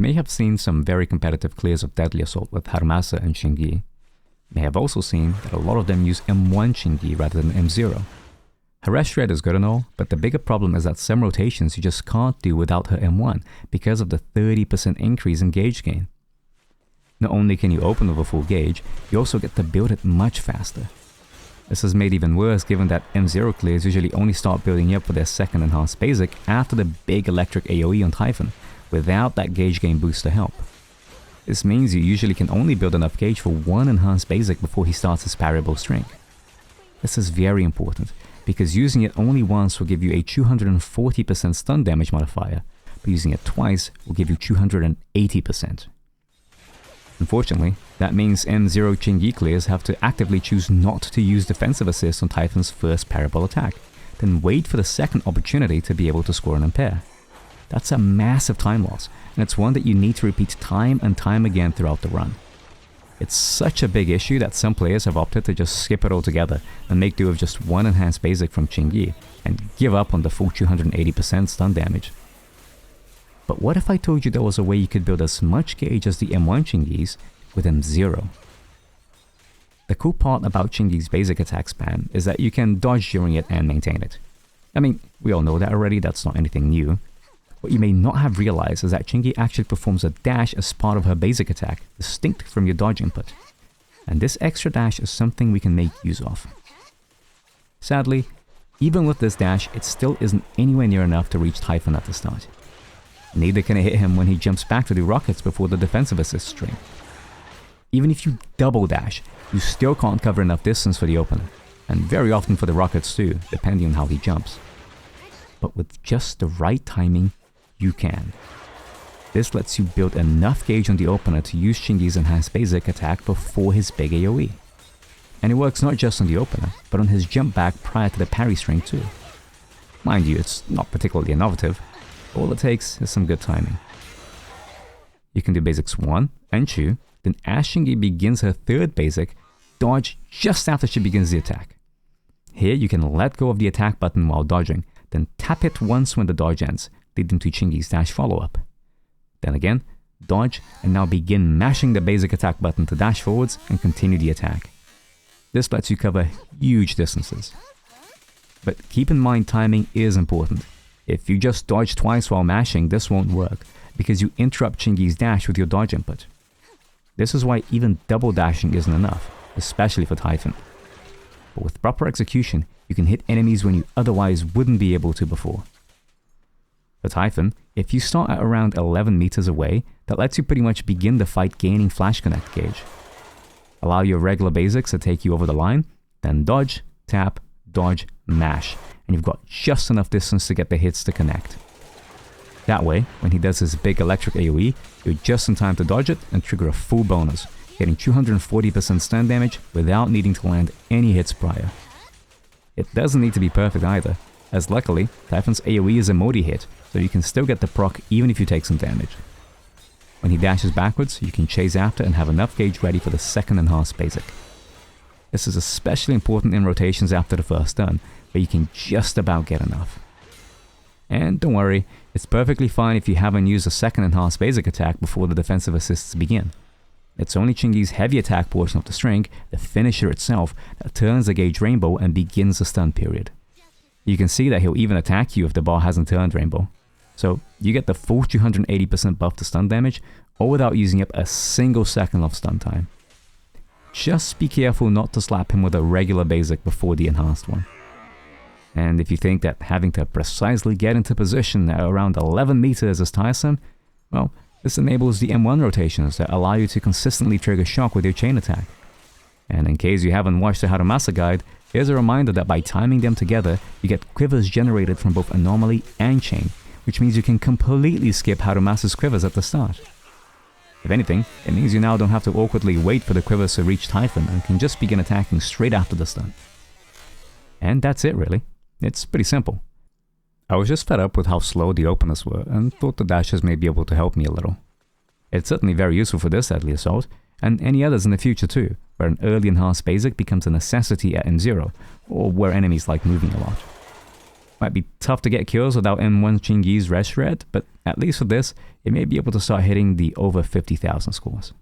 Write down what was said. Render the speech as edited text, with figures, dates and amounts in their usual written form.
You may have seen some very competitive clears of Deadly Assault with Harumasa and Qingyi. You may have also seen that a lot of them use M1 Qingyi rather than M0. Her S-Shred is good and all, but the bigger problem is that some rotations you just can't do without her M1 because of the 30% increase in gauge gain. Not only can you open with a full gauge, you also get to build it much faster. This is made even worse given that M0 clears usually only start building up for their second enhanced basic after the big electric AoE on Typhon, without that gauge gain boost to help. This means you usually can only build enough gauge for one enhanced basic before he starts his parryable string. This is very important, because using it only once will give you a 240% stun damage modifier, but using it twice will give you 280%. Unfortunately, that means M0 Qingyi clears have to actively choose not to use defensive assist on Typhon's first parryable attack, then wait for the second opportunity to be able to score an impair. That's a massive time loss, and it's one that you need to repeat time and time again throughout the run. It's such a big issue that some players have opted to just skip it altogether and make do with just one enhanced basic from Qingyi and give up on the full 280% stun damage. But what if I told you there was a way you could build as much gauge as the M1 Qingyis with M0? The cool part about Qingyi's basic attack spam is that you can dodge during it and maintain it. I mean, we all know that already, that's not anything new. What you may not have realized is that Qingyi actually performs a dash as part of her basic attack, distinct from your dodge input. And this extra dash is something we can make use of. Sadly, even with this dash, it still isn't anywhere near enough to reach Typhon at the start. Neither can it hit him when he jumps back to do rockets before the defensive assist string. Even if you double dash, you still can't cover enough distance for the opener, and very often for the rockets too, depending on how he jumps. But with just the right timing, you can. This lets you build enough gauge on the opener to use Qingyi's enhanced basic attack before his big AoE. And it works not just on the opener, but on his jump back prior to the parry string too. Mind you, it's not particularly innovative. All it takes is some good timing. You can do basics 1 and 2, then as Qingyi begins her third basic, dodge just after she begins the attack. Here you can let go of the attack button while dodging, then tap it once when the dodge ends, leading to Qingyi's dash follow-up. Then again, dodge and now begin mashing the basic attack button to dash forwards and continue the attack. This lets you cover huge distances. But keep in mind timing is important. If you just dodge twice while mashing, this won't work, because you interrupt Qingyi's dash with your dodge input. This is why even double dashing isn't enough, especially for Typhon. But with proper execution, you can hit enemies when you otherwise wouldn't be able to before. For Typhon, if you start at around 11 meters away, that lets you pretty much begin the fight gaining flash connect gauge. Allow your regular basics to take you over the line, then dodge, tap, dodge, mash, and you've got just enough distance to get the hits to connect. That way, when he does his big electric AoE, you're just in time to dodge it and trigger a full bonus, getting 240% stun damage without needing to land any hits prior. It doesn't need to be perfect either, as luckily, Typhon's AoE is a modi hit, so you can still get the proc even if you take some damage. When he dashes backwards, you can chase after and have enough gauge ready for the second enhanced basic. This is especially important in rotations after the first stun, where you can just about get enough. And don't worry, it's perfectly fine if you haven't used a second enhanced basic attack before the defensive assists begin. It's only Qingyi's heavy attack portion of the string, the finisher itself, that turns the gauge rainbow and begins the stun period. You can see that he'll even attack you if the bar hasn't turned rainbow. So you get the full 280% buff to stun damage, all without using up a single second of stun time. Just be careful not to slap him with a regular basic before the enhanced one. And if you think that having to precisely get into position at around 11 meters is tiresome, well, this enables the M1 rotations that allow you to consistently trigger shock with your chain attack. And in case you haven't watched the Harumasa guide, here's a reminder that by timing them together, you get quivers generated from both anomaly and chain, which means you can completely skip Harumasa's quivers at the start. If anything, it means you now don't have to awkwardly wait for the quivers to reach Typhon and can just begin attacking straight after the stun. And that's it really. It's pretty simple. I was just fed up with how slow the openers were and thought the dashes may be able to help me a little. It's certainly very useful for this Deadly Assault, and any others in the future too, where an early enhanced basic becomes a necessity at M0, or where enemies like moving a lot. Might be tough to get kills without M1 Qingyi's res shred, but at least for this, it may be able to start hitting the over 50,000 scores.